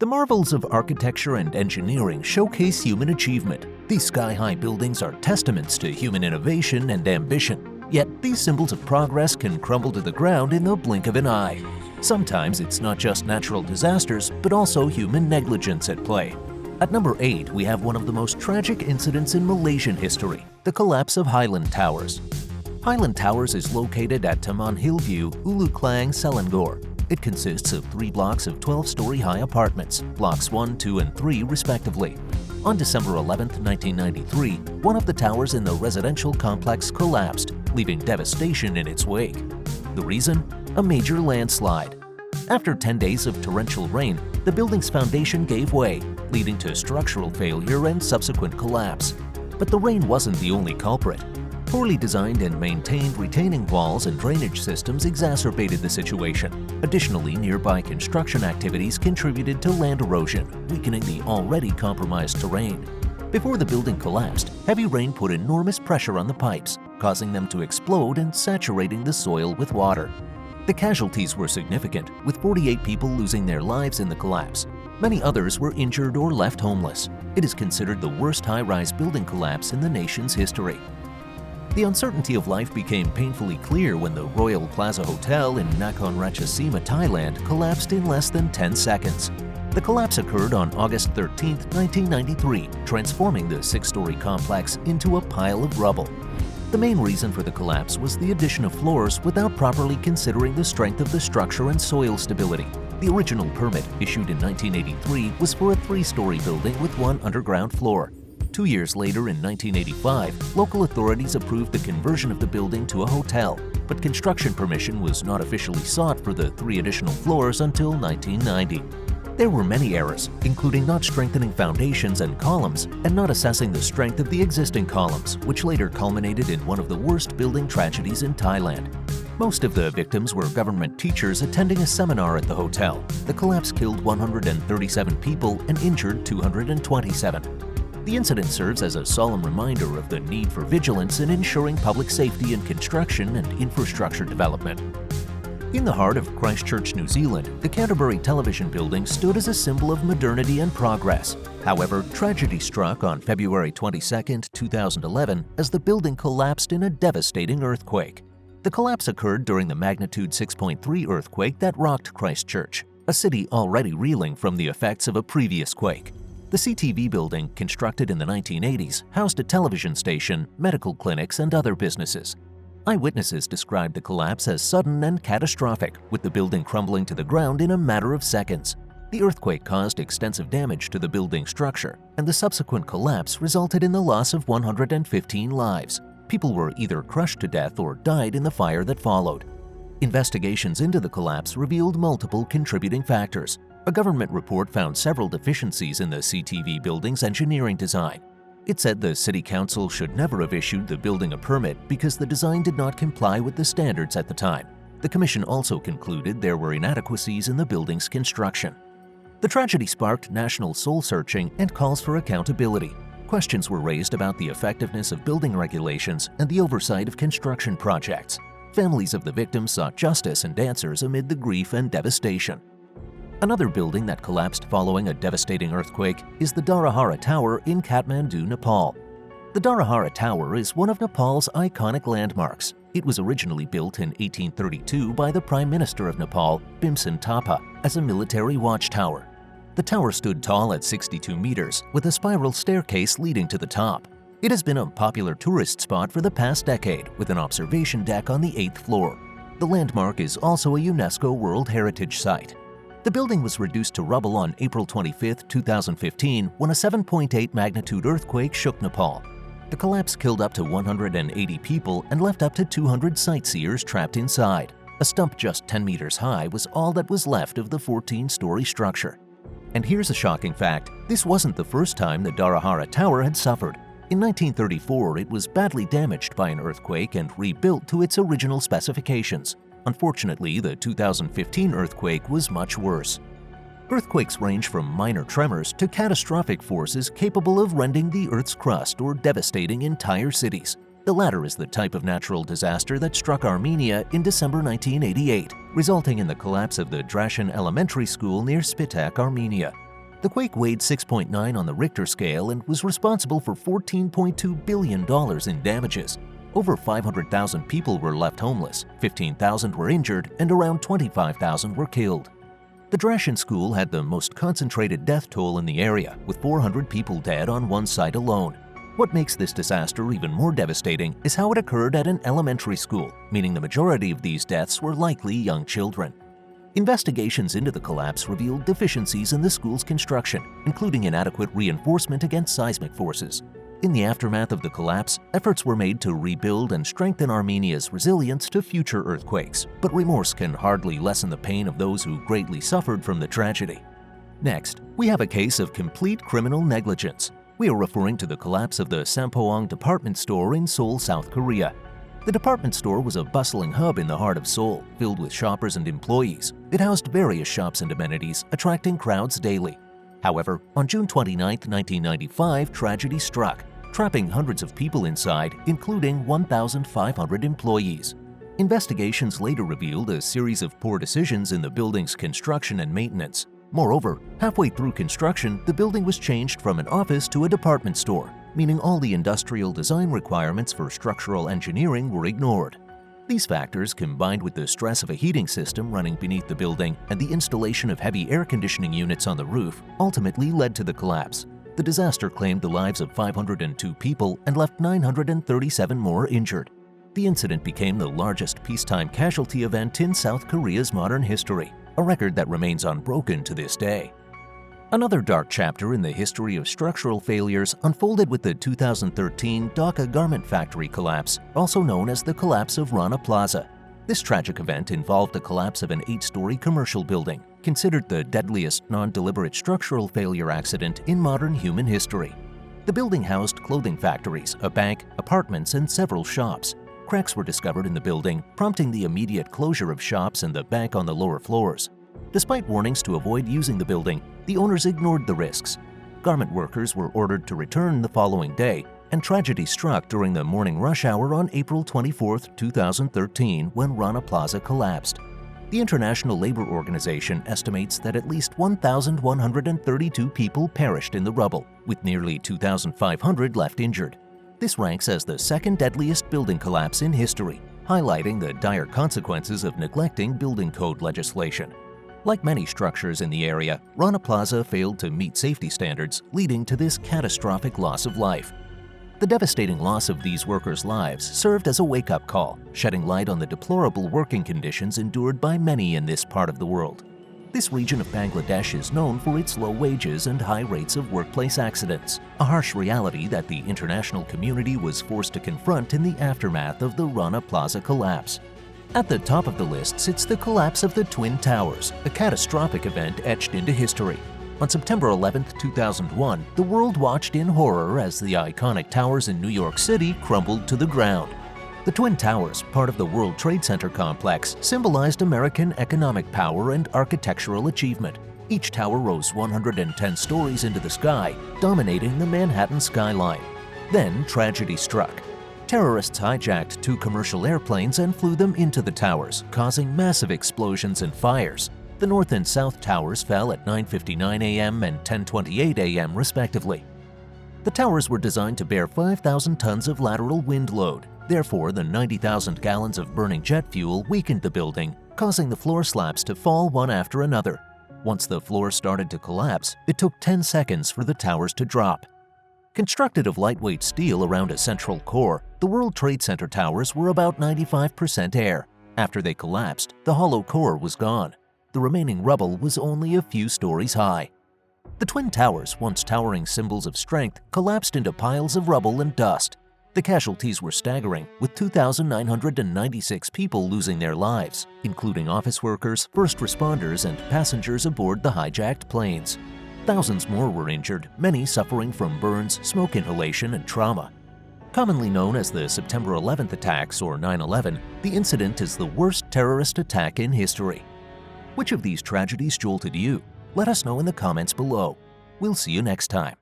The marvels of architecture and engineering showcase human achievement. These sky-high buildings are testaments to human innovation and ambition. Yet, these symbols of progress can crumble to the ground in the blink of an eye. Sometimes it's not just natural disasters, but also human negligence at play. At number 8, we have one of the most tragic incidents in Malaysian history, the collapse of Highland Towers. Highland Towers is located at Taman Hillview, Ulu Klang, Selangor. It consists of 3 blocks of 12-story high apartments, blocks 1, 2, and 3 respectively. On December 11, 1993, one of the towers in the residential complex collapsed, leaving devastation in its wake. The reason? A major landslide. After 10 days of torrential rain, the building's foundation gave way, leading to structural failure and subsequent collapse. But the rain wasn't the only culprit. Poorly designed and maintained retaining walls and drainage systems exacerbated the situation. Additionally, nearby construction activities contributed to land erosion, weakening the already compromised terrain. Before the building collapsed, heavy rain put enormous pressure on the pipes, causing them to explode and saturating the soil with water. The casualties were significant, with 48 people losing their lives in the collapse. Many others were injured or left homeless. It is considered the worst high-rise building collapse in the nation's history. The uncertainty of life became painfully clear when the Royal Plaza Hotel in Nakhon Ratchasima, Thailand collapsed in less than 10 seconds. The collapse occurred on August 13, 1993, transforming the 6-story complex into a pile of rubble. The main reason for the collapse was the addition of floors without properly considering the strength of the structure and soil stability. The original permit, issued in 1983, was for a 3-story building with 1 underground floor. 2 years later, in 1985, local authorities approved the conversion of the building to a hotel, but construction permission was not officially sought for the 3 additional floors until 1990. There were many errors, including not strengthening foundations and columns and not assessing the strength of the existing columns, which later culminated in one of the worst building tragedies in Thailand. Most of the victims were government teachers attending a seminar at the hotel. The collapse killed 137 people and injured 227. The incident serves as a solemn reminder of the need for vigilance in ensuring public safety in construction and infrastructure development. In the heart of Christchurch, New Zealand, the Canterbury Television Building stood as a symbol of modernity and progress. However, tragedy struck on February 22, 2011, as the building collapsed in a devastating earthquake. The collapse occurred during the magnitude 6.3 earthquake that rocked Christchurch, a city already reeling from the effects of a previous quake. The CTV building, constructed in the 1980s, housed a television station, medical clinics, and other businesses. Eyewitnesses described the collapse as sudden and catastrophic, with the building crumbling to the ground in a matter of seconds. The earthquake caused extensive damage to the building structure, and the subsequent collapse resulted in the loss of 115 lives. People were either crushed to death or died in the fire that followed. Investigations into the collapse revealed multiple contributing factors. A government report found several deficiencies in the CTV building's engineering design. It said the City Council should never have issued the building a permit because the design did not comply with the standards at the time. The Commission also concluded there were inadequacies in the building's construction. The tragedy sparked national soul-searching and calls for accountability. Questions were raised about the effectiveness of building regulations and the oversight of construction projects. Families of the victims sought justice and answers amid the grief and devastation. Another building that collapsed following a devastating earthquake is the Dharahara Tower in Kathmandu, Nepal. The Dharahara Tower is one of Nepal's iconic landmarks. It was originally built in 1832 by the Prime Minister of Nepal, Bhimsen Thapa, as a military watchtower. The tower stood tall at 62 meters, with a spiral staircase leading to the top. It has been a popular tourist spot for the past decade, with an observation deck on the 8th floor. The landmark is also a UNESCO World Heritage Site. The building was reduced to rubble on April 25, 2015, when a 7.8 magnitude earthquake shook Nepal. The collapse killed up to 180 people and left up to 200 sightseers trapped inside. A stump just 10 meters high was all that was left of the 14-story structure. And here's a shocking fact. This wasn't the first time the Dharahara Tower had suffered. In 1934, it was badly damaged by an earthquake and rebuilt to its original specifications. Unfortunately, the 2015 earthquake was much worse. Earthquakes range from minor tremors to catastrophic forces capable of rending the Earth's crust or devastating entire cities. The latter is the type of natural disaster that struck Armenia in December 1988, resulting in the collapse of the Drashan Elementary School near Spitak, Armenia. The quake weighed 6.9 on the Richter scale and was responsible for $14.2 billion in damages. Over 500,000 people were left homeless, 15,000 were injured, and around 25,000 were killed. The Dashcam school had the most concentrated death toll in the area, with 400 people dead on one site alone. What makes this disaster even more devastating is how it occurred at an elementary school, meaning the majority of these deaths were likely young children. Investigations into the collapse revealed deficiencies in the school's construction, including inadequate reinforcement against seismic forces. In the aftermath of the collapse, efforts were made to rebuild and strengthen Armenia's resilience to future earthquakes, but remorse can hardly lessen the pain of those who greatly suffered from the tragedy. Next, we have a case of complete criminal negligence. We are referring to the collapse of the Sampoang department store in Seoul, South Korea. The department store was a bustling hub in the heart of Seoul, filled with shoppers and employees. It housed various shops and amenities, attracting crowds daily. However, on June 29, 1995, tragedy struck, trapping hundreds of people inside, including 1,500 employees. Investigations later revealed a series of poor decisions in the building's construction and maintenance. Moreover, halfway through construction, the building was changed from an office to a department store, meaning all the industrial design requirements for structural engineering were ignored. These factors, combined with the stress of a heating system running beneath the building and the installation of heavy air conditioning units on the roof, ultimately led to the collapse. The disaster claimed the lives of 502 people and left 937 more injured. The incident became the largest peacetime casualty event in South Korea's modern history, a record that remains unbroken to this day. Another dark chapter in the history of structural failures unfolded with the 2013 Dhaka garment factory collapse, also known as the collapse of Rana Plaza. This tragic event involved the collapse of an 8-story commercial building, considered the deadliest non-deliberate structural failure accident in modern human history. The building housed clothing factories, a bank, apartments, and several shops. Cracks were discovered in the building, prompting the immediate closure of shops and the bank on the lower floors. Despite warnings to avoid using the building, the owners ignored the risks. Garment workers were ordered to return the following day, and tragedy struck during the morning rush hour on April 24, 2013, when Rana Plaza collapsed. The International Labor Organization estimates that at least 1,132 people perished in the rubble, with nearly 2,500 left injured. This ranks as the second deadliest building collapse in history, highlighting the dire consequences of neglecting building code legislation. Like many structures in the area, Rana Plaza failed to meet safety standards, leading to this catastrophic loss of life. The devastating loss of these workers' lives served as a wake-up call, shedding light on the deplorable working conditions endured by many in this part of the world. This region of Bangladesh is known for its low wages and high rates of workplace accidents, a harsh reality that the international community was forced to confront in the aftermath of the Rana Plaza collapse. At the top of the list sits the collapse of the Twin Towers, a catastrophic event etched into history. On September 11, 2001, the world watched in horror as the iconic towers in New York City crumbled to the ground. The Twin Towers, part of the World Trade Center complex, symbolized American economic power and architectural achievement. Each tower rose 110 stories into the sky, dominating the Manhattan skyline. Then tragedy struck. Terrorists hijacked 2 commercial airplanes and flew them into the towers, causing massive explosions and fires. The North and South towers fell at 9:59 a.m. and 10:28 a.m. respectively. The towers were designed to bear 5,000 tons of lateral wind load. Therefore, the 90,000 gallons of burning jet fuel weakened the building, causing the floor slabs to fall one after another. Once the floor started to collapse, it took 10 seconds for the towers to drop. Constructed of lightweight steel around a central core, the World Trade Center towers were about 95% air. After they collapsed, the hollow core was gone. The remaining rubble was only a few stories high. The Twin Towers, once towering symbols of strength, collapsed into piles of rubble and dust. The casualties were staggering, with 2,996 people losing their lives, including office workers, first responders, and passengers aboard the hijacked planes. Thousands more were injured, many suffering from burns, smoke inhalation, and trauma. Commonly known as the September 11th attacks or 9/11, the incident is the worst terrorist attack in history. Which of these tragedies jolted you? Let us know in the comments below. We'll see you next time.